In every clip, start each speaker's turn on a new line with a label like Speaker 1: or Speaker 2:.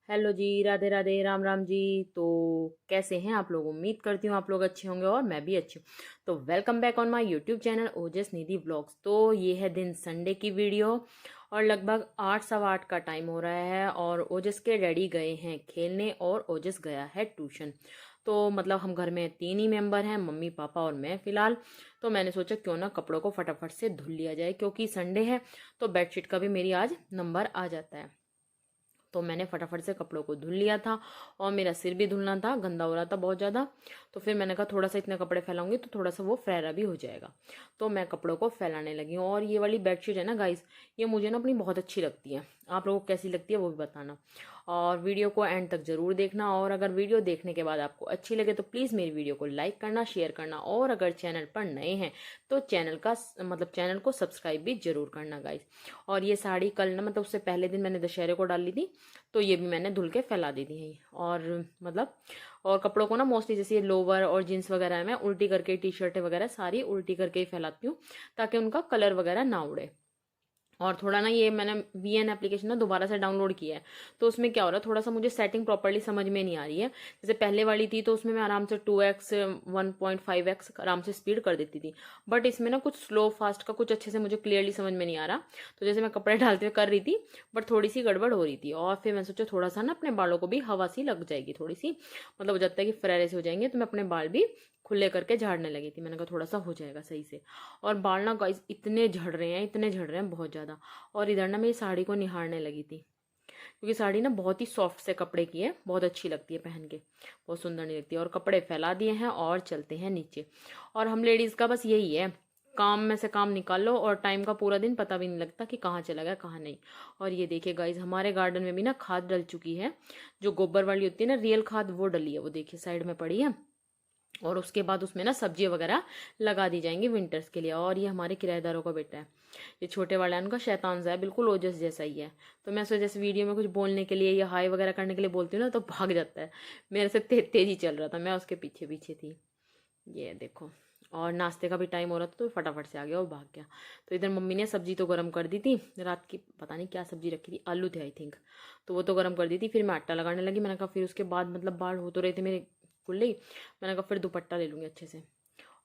Speaker 1: Hello जी, राधे राधे, राम राम जी। तो कैसे हैं आप लोग? उम्मीद करती हूँ आप लोग अच्छे होंगे और मैं भी अच्छी हूँ। तो welcome back on my YouTube channel Ojas Nidhi vlogs. तो ये है दिन संडे की वीडियो और लगभग 8 सवा 8 का टाइम हो रहा है और ओजस के डैडी गए हैं खेलने और ओजस गया है ट्यूशन। तो मतलब हम घर में 3 ही मेंबर हैं, मम्मी पापा और मैं फिलहाल। तो मैंने सोचा क्यों ना कपड़ों को फटाफट से धुल लिया जाए, क्योंकि संडे है तो बेडशीट का भी मेरी आज नंबर आ जाता है। तो मैंने फटाफट से कपड़ों को धुल लिया था और मेरा सिर भी धुलना था, गंदा हो रहा था बहुत ज़्यादा। तो फिर मैंने कहा थोड़ा सा इतने कपड़े फैलाऊंगी तो थोड़ा सा वो फैला भी हो जाएगा। तो मैं कपड़ों को फैलाने लगी हूँ। और ये वाली बेडशीट है ना गाइस, ये मुझे ना अपनी बहुत अच्छी लगती है। आप लोगों को कैसी लगती है वो भी बताना और वीडियो को एंड तक जरूर देखना। और अगर वीडियो देखने के बाद आपको अच्छी लगे तो प्लीज़ मेरी वीडियो को लाइक करना, शेयर करना और अगर चैनल पर नए हैं तो चैनल को सब्सक्राइब भी जरूर करना गाइस। और ये साड़ी कल ना मतलब उससे पहले दिन मैंने दशहरे को डाली थी, तो ये भी मैंने धुल के फैला दी थी। और मतलब और कपड़ों को ना मोस्टली जैसे ये लोवर और जीन्स वगैरह है, मैं उल्टी करके टी शर्टें वगैरह सारी उल्टी करके ही फैलाती हूँ ताकि उनका कलर वगैरह ना उड़े। और थोड़ा ना ये मैंने वीएन एप्लीकेशन ना दोबारा से डाउनलोड किया है, तो उसमें क्या हो रहा है थोड़ा सा मुझे सेटिंग प्रॉपर्ली समझ में नहीं आ रही है। जैसे पहले वाली थी तो उसमें मैं आराम से 2x 1.5x आराम से स्पीड कर देती थी, बट इसमें ना कुछ स्लो फास्ट का कुछ अच्छे से मुझे क्लियरली समझ में नहीं आ रहा। तो जैसे मैं कपड़े डालते हुए कर रही थी बट थोड़ी सी गड़बड़ हो रही थी और फिर मैं सोचा थोड़ा सा ना अपने बालों को भी हवा सी लग जाएगी, थोड़ी सी मतलब हो जाता है कि फरारे से हो जाएंगे, तो मैं अपने बाल भी खुले करके झाड़ने लगी थी। मैंने कहा थोड़ा सा हो जाएगा सही से। और बाल ना गाइस इतने झड़ रहे हैं, इतने झड़ रहे हैं बहुत ज़्यादा। और इधर ना मेरी साड़ी को निहारने लगी थी, क्योंकि साड़ी ना बहुत ही सॉफ्ट से कपड़े की है, बहुत अच्छी लगती है पहन के, बहुत सुंदर नहीं लगती है। और कपड़े फैला दिए हैं और चलते हैं नीचे। और हम लेडीज़ का बस यही है, काम में से काम निकाल लो और टाइम का पूरा दिन पता भी नहीं लगता कि कहाँ चला गया कहाँ नहीं। और ये देखिए गाइज हमारे गार्डन में भी ना खाद डल चुकी है, जो गोबर वाली होती है ना रियल खाद, वो डली है, वो देखिए साइड में पड़ी है। और उसके बाद उसमें ना सब्जी वगैरह लगा दी जाएंगी विंटर्स के लिए। और ये हमारे किराएदारों का बेटा है, ये छोटे वाला है, उनका शैतान सा है, बिल्कुल ओजस जैसा ही है। तो मैं सोचा जैसे वीडियो में कुछ बोलने के लिए या हाई वगैरह करने के लिए बोलती हूँ ना तो भाग जाता है, मेरे से तेजी चल रहा था, मैं उसके पीछे पीछे थी। ये देखो। और नाश्ते का भी टाइम हो रहा था तो फटाफट से आ गया और भाग गया। तो इधर मम्मी ने सब्जी तो गर्म कर दी थी रात की, पता नहीं क्या सब्जी रखी थी, आलू थे आई थिंक, तो वो तो गर्म कर दी थी। फिर मैं आटा लगाने लगी। मैंने कहा फिर उसके बाद मतलब बाल हो तो रहे थे मेरे खुले ही, मैंने कहा फिर दुपट्टा ले लूँगी अच्छे से।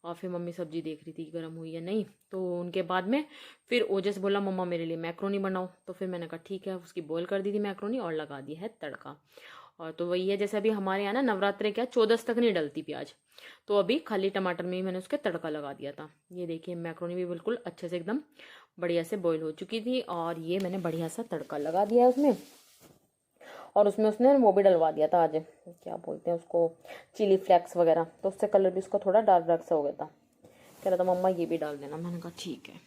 Speaker 1: और फिर मम्मी सब्जी देख रही थी गर्म हुई या नहीं। तो उनके बाद में फिर ओजस बोला मम्मा मेरे लिए मैक्रोनी बनाओ, तो फिर मैंने कहा ठीक है, उसकी बॉईल कर दी थी मैक्रोनी और लगा दी है तड़का। और तो वही है, जैसे अभी हमारे यहाँ ना नवरात्रे क्या 14 तक नहीं डलती प्याज, तो अभी खाली टमाटर में ही मैंने उसके तड़का लगा दिया था। ये देखिए मैक्रोनी भी बिल्कुल अच्छे से एकदम बढ़िया से बॉईल हो चुकी थी और ये मैंने बढ़िया सा तड़का लगा दिया है उसमें। और उसमें उसने वो भी डलवा दिया था आज, क्या बोलते हैं उसको, चिली फ्लेक्स वगैरह, तो उससे कलर भी उसका थोड़ा डार्क डार्क सा हो गया था। कह रहा था मम्मा ये भी डाल देना, मैंने कहा ठीक है।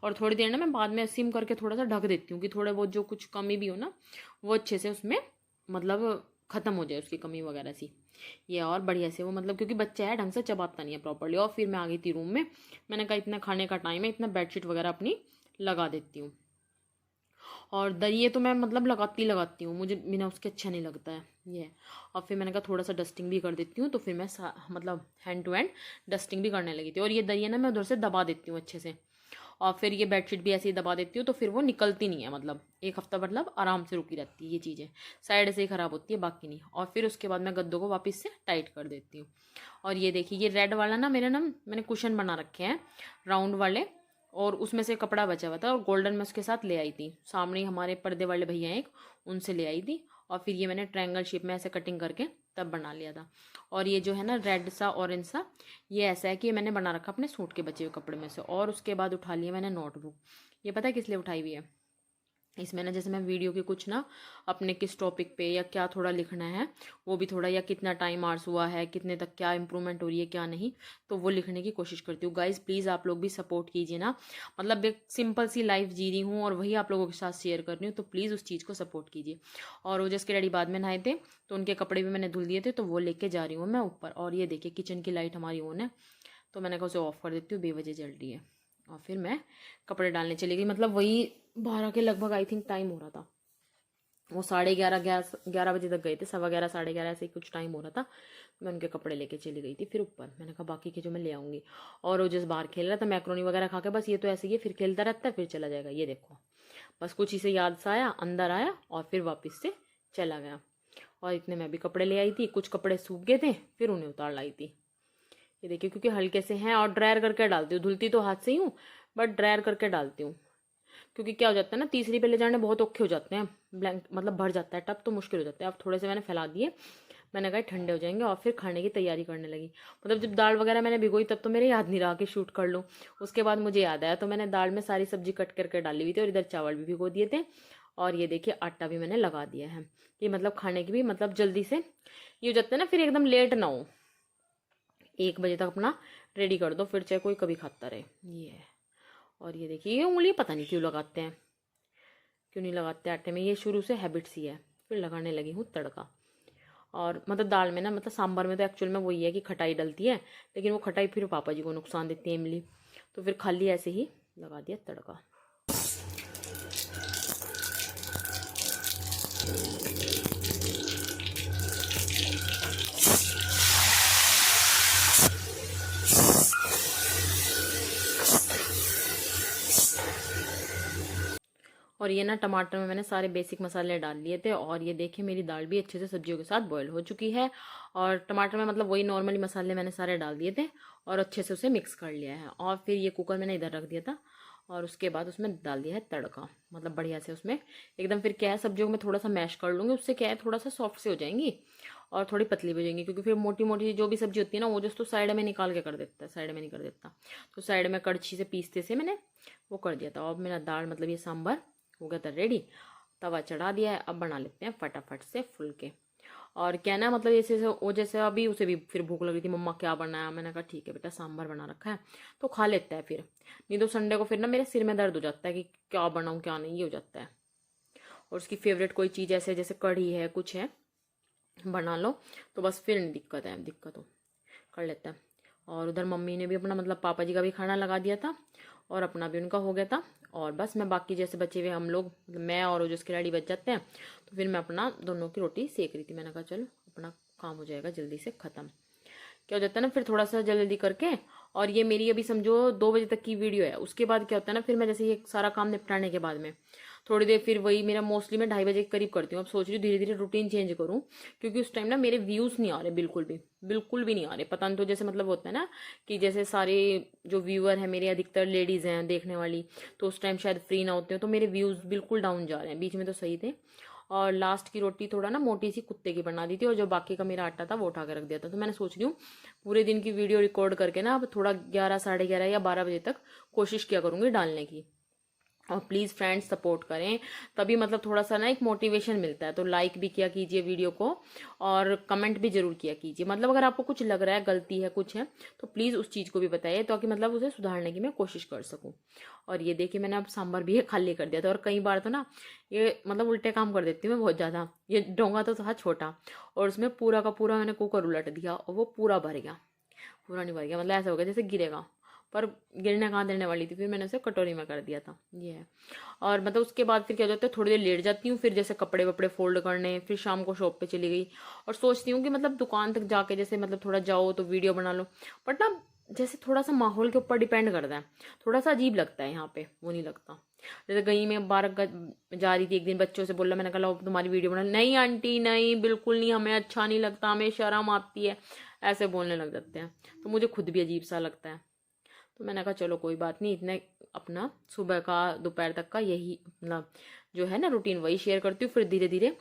Speaker 1: और थोड़ी देर ना मैं बाद में सिम करके थोड़ा सा ढक देती हूँ कि थोड़े बहुत जो कुछ कमी भी हो ना वो अच्छे से उसमें मतलब खत्म हो जाए उसकी कमी वगैरह सी। ये और बढ़िया से वो मतलब क्योंकि बच्चा है ढंग से चबाता नहीं है प्रॉपर्ली। और फिर मैं आ गई थी रूम में, मैंने कहा इतना खाने का टाइम है, इतना बेडशीट वगैरह अपनी लगा देती हूँ। और दरिये तो मैं मतलब लगाती हूँ, मुझे बिना उसके अच्छा नहीं लगता है ये। और फिर मैंने कहा थोड़ा सा डस्टिंग भी कर देती हूँ, तो फिर मैं मतलब हैंड टू हैंड डस्टिंग भी करने लगी थी। और ये दरिया ना मैं उधर से दबा देती हूँ अच्छे से, और फिर ये बेडशीट भी ऐसे ही दबा देती हूँ, तो फिर वो निकलती नहीं है, मतलब एक हफ्ता मतलब आराम से रुकी रहती है। ये चीज़ें साइड से ही ख़राब होती है बाकी नहीं। और फिर उसके बाद मैं गद्दों को वापस से टाइट कर देती हूँ। और ये देखिए ये रेड वाला ना मेरे ना मैंने कुशन बना रखे हैं राउंड वाले, और उसमें से कपड़ा बचा हुआ था और गोल्डन में उसके साथ ले आई थी, सामने ही हमारे पर्दे वाले भैया एक, उनसे ले आई थी। और फिर ये मैंने ट्रायंगल शेप में ऐसे कटिंग करके तब बना लिया था। और ये जो है ना रेड सा ऑरेंज सा, ये ऐसा है कि ये मैंने बना रखा अपने सूट के बचे हुए कपड़े में से। और उसके बाद उठा लिया मैंने नोटबुक। ये पता है किस लिए उठाई हुई है? इसमें ना जैसे मैं वीडियो के कुछ ना अपने किस टॉपिक पे या क्या थोड़ा लिखना है वो भी थोड़ा, या कितना टाइम आर्स हुआ है, कितने तक क्या इंप्रूवमेंट हो रही है क्या नहीं, तो वो लिखने की कोशिश करती हूँ। गाइज प्लीज़ आप लोग भी सपोर्ट कीजिए ना, मतलब एक सिंपल सी लाइफ जी रही हूँ और वही आप लोगों के साथ शेयर कर रही हूँ, तो प्लीज़ उस चीज़ को सपोर्ट कीजिए। और वो जिसके डैडी बाद में नहाए थे तो उनके कपड़े भी मैंने धुल दिए थे, तो वो लेके जा रही हूँ मैं ऊपर। और ये देखिए किचन की लाइट हमारी ऑन है, तो मैंने कहा उसे ऑफ कर देती हूँ, बेवजह जल रही है। और फिर मैं कपड़े डालने चली गई, मतलब वही 12 के लगभग आई थिंक टाइम हो रहा था, वो 11:30 ग्यारह बजे तक गए थे, 11:15 11:30 ऐसे ही कुछ टाइम हो रहा था। मैं उनके कपड़े लेके चली गई थी फिर ऊपर, मैंने कहा बाकी के जो मैं ले आऊँगी। और वो जिस बाहर खेल रहा था मैक्रोनी वगैरह खा के, बस ये तो ऐसे ही है, फिर खेलता रहता है फिर चला जाएगा। ये देखो बस कुछ ही से याद सा आया, अंदर आया और फिर वापस से चला गया। और इतने मैं भी कपड़े ले आई थी, कुछ कपड़े सूख गए थे, फिर उन्हें उतार लाई थी। ये देखिए, क्योंकि हल्के से हैं और ड्रायर करके डालती हूँ, धुलती तो हाथ से ही हूँ बट ड्रायर करके डालती हूँ। क्योंकि क्या हो जाता है ना, तीसरी पे ले जाने बहुत औखे हो जाते हैं, ब्लैंक मतलब भर जाता है टब, तो मुश्किल हो जाता है। अब थोड़े से मैंने फैला दिए, मैंने कहा ठंडे हो जाएंगे, और फिर खाने की तैयारी करने लगी। मतलब जब दाल वगैरह मैंने भिगोई तब तो मेरे याद नहीं रहा कि शूट कर लूँ। उसके बाद मुझे याद आया, तो मैंने दाल में सारी सब्जी कट करके डाली हुई थी और इधर चावल भी भिगो दिए थे। और ये देखिए आटा भी मैंने लगा दिया है, कि मतलब खाने की भी मतलब जल्दी से ये हो जाता है ना, फिर एकदम लेट ना हो। 1 बजे तक अपना रेडी कर दो, फिर चाहे कोई कभी खाता रहे। ये है। और ये देखिए, ये उंगली पता नहीं क्यों लगाते हैं, क्यों नहीं लगाते आटे में, ये शुरू से हैबिट सी है। फिर लगाने लगी हूँ तड़का। और मतलब दाल में ना, मतलब सांभर में तो एक्चुअल में वही है कि खटाई डलती है, लेकिन वो खटाई फिर पापा जी को नुकसान देती है इमली, तो फिर खाली ऐसे ही लगा दिया तड़का। और ये ना टमाटर में मैंने सारे बेसिक मसाले डाल लिए थे। और ये देखिए मेरी दाल भी अच्छे से सब्जियों के साथ बॉईल हो चुकी है। और टमाटर में मतलब वही नॉर्मली मसाले मैंने सारे डाल दिए थे और अच्छे से उसे मिक्स कर लिया है। और फिर ये कुकर मैंने इधर रख दिया था और उसके बाद उसमें डाल दिया है तड़का, मतलब बढ़िया से उसमें एकदम। फिर क्या है, सब्जियों में थोड़ा सा मैश कर लूँगी, उससे क्या है थोड़ा सा सॉफ्ट से हो जाएंगी और थोड़ी पतली भी हो जाएंगी। क्योंकि फिर मोटी मोटी जो भी सब्जी होती है ना, वो जो तो साइड में निकाल के कर देता है, साइड में नहीं कर देता, तो साइड में कड़छी से पीसते से मैंने वो कर दिया था। और मेरा दाल मतलब ये सांभर हो गया था रेडी। तवा चढ़ा दिया है, अब बना लेते हैं फटाफट से फुलके। और क्या ना, मतलब जैसे वो जैसे अभी उसे भी फिर भूख लगी थी, मम्मा क्या बनाया, मैंने कहा ठीक है बेटा सांभर बना रखा है तो खा लेता है फिर। नहीं तो संडे को फिर ना मेरे सिर में दर्द हो जाता है कि क्या बनाऊँ क्या नहीं, ये हो जाता है। और उसकी फेवरेट कोई चीज़ ऐसे जैसे कढ़ी है कुछ है बना लो, तो बस फिर नहीं दिक्कत है, दिक्कत हो कर लेता है। और उधर मम्मी ने भी अपना मतलब पापा जी का भी खाना लगा दिया था और अपना भी उनका हो गया था। और बस मैं बाकी जैसे बचे हुए हम लोग, मैं और वो जिसके डैडी बच जाते हैं, तो फिर मैं अपना दोनों की रोटी सेक रही थी। मैंने कहा चलो अपना काम हो जाएगा जल्दी से ख़त्म। क्या हो जाता है ना, फिर थोड़ा सा जल्दी करके। और ये मेरी अभी समझो 2 बजे तक की वीडियो है। उसके बाद क्या होता है ना, फिर मैं जैसे ये सारा काम निपटाने के बाद में थोड़ी देर फिर वही मेरा मोस्टली मैं 2:30 बजे के करीब करती हूँ। अब सोच रही हूँ धीरे धीरे रूटीन चेंज करूँ, क्योंकि उस टाइम ना मेरे व्यूज़ नहीं आ रहे, बिल्कुल भी नहीं आ रहे। पता नहीं तो जैसे मतलब होता है ना कि जैसे सारे जो व्यूअर हैं मेरे अधिकतर लेडीज़ हैं देखने वाली, तो उस टाइम शायद फ्री ना होते हो, तो मेरे व्यूज़ बिल्कुल डाउन जा रहे हैं। बीच में तो सही थे। और लास्ट की रोटी थोड़ा ना मोटी सी कुत्ते की बना दी थी, और जो बाकी का मेरा आटा था वो उठा के रख दिया था। तो मैंने सोच रही हूँ पूरे दिन की वीडियो रिकॉर्ड करके ना अब थोड़ा 11, साढ़े 11 या 12 बजे तक कोशिश किया करूँगी डालने की। और प्लीज़ फ्रेंड्स सपोर्ट करें, तभी मतलब थोड़ा सा ना एक मोटिवेशन मिलता है। तो लाइक भी किया कीजिए वीडियो को और कमेंट भी जरूर किया कीजिए। मतलब अगर आपको कुछ लग रहा है गलती है कुछ है तो प्लीज़ उस चीज़ को भी बताइए, ताकि मतलब उसे सुधारने की मैं कोशिश कर सकूं। और ये देखिए मैंने अब सांभर भी खाली कर दिया था। और कई बार तो ना ये मतलब उल्टे काम कर देती हूँ मैं बहुत ज़्यादा। ये डोंगा तो था छोटा और उसमें पूरा का पूरा मैंने कुकर उलट दिया और वो पूरा भर गया। पूरा नहीं भर गया, मतलब ऐसा हो गया जैसे गिरेगा, पर गिरने कहाँ देने वाली थी। फिर मैंने उसे कटोरी में कर दिया था, ये है। और मतलब उसके बाद फिर क्या होता है, थोड़ी देर लेट जाती हूँ, फिर जैसे कपड़े वपड़े फोल्ड करने, फिर शाम को शॉप पे चली गई। और सोचती हूँ कि मतलब दुकान तक जाके जैसे मतलब थोड़ा जाओ तो वीडियो बना लो, बट ना जैसे थोड़ा सा माहौल के ऊपर डिपेंड करता है, थोड़ा सा अजीब लगता है यहाँ पे, वो नहीं लगता। जैसे कहीं मैं बाहर जा रही थी एक दिन, बच्चों से बोला, मैंने कहा तुम्हारी वीडियो बना। नहीं आंटी नहीं, बिल्कुल नहीं, हमें अच्छा नहीं लगता, हमें शर्म आती है, ऐसे बोलने लग जाते हैं। तो मुझे खुद भी अजीब सा लगता है। तो मैंने कहा चलो कोई बात नहीं, इतने अपना सुबह का दोपहर तक का यही मतलब जो है ना रूटीन वही शेयर करती हूँ। फिर धीरे धीरे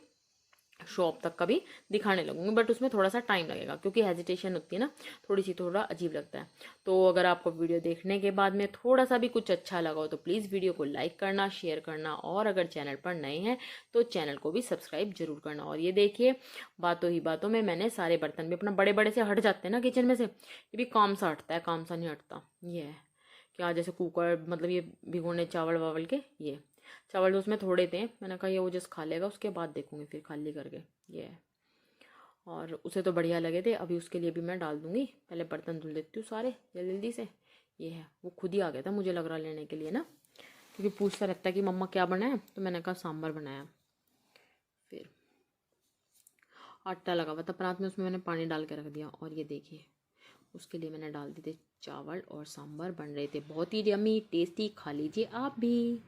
Speaker 1: शॉप तक का भी दिखाने लगूंगी, बट उसमें थोड़ा सा टाइम लगेगा क्योंकि हेजिटेशन होती है ना, थोड़ी सी, थोड़ा अजीब लगता है। तो अगर आपको वीडियो देखने के बाद में थोड़ा सा भी कुछ अच्छा लगा हो तो प्लीज़ वीडियो को लाइक करना, शेयर करना, और अगर चैनल पर नए हैं तो चैनल को भी सब्सक्राइब जरूर करना। और ये देखिए बातों ही बातों में मैंने सारे बर्तन भी अपना बड़े बड़े से हट जाते हैं ना किचन में से, ये भी काम सा हटता है, काम सा नहीं हटता। ये है क्या, जैसे कुकर मतलब ये भिगोने चावल वावल के, ये चावल तो उसमें थोड़े थे, मैंने कहा ये वो जस्ट खा लेगा, उसके बाद देखूंगी फिर खाली करके। ये है। और उसे तो बढ़िया लगे थे, अभी उसके लिए भी मैं डाल दूंगी। पहले बर्तन धुल देती हूँ सारे जल्दी जल्दी से। ये है, वो खुद ही आ गया था मुझे लग रहा लेने के लिए ना, क्योंकि पूछता रहता है कि मम्मा क्या बनाया, तो मैंने कहा सांभर बनाया। फिर आटा लगा हुआ था परात में, उसमें मैंने पानी डाल के रख दिया। और ये देखिए उसके लिए मैंने डाल दिए थे चावल और सांभर बन रहे थे, बहुत ही यम्मी टेस्टी, खा लीजिए आप भी।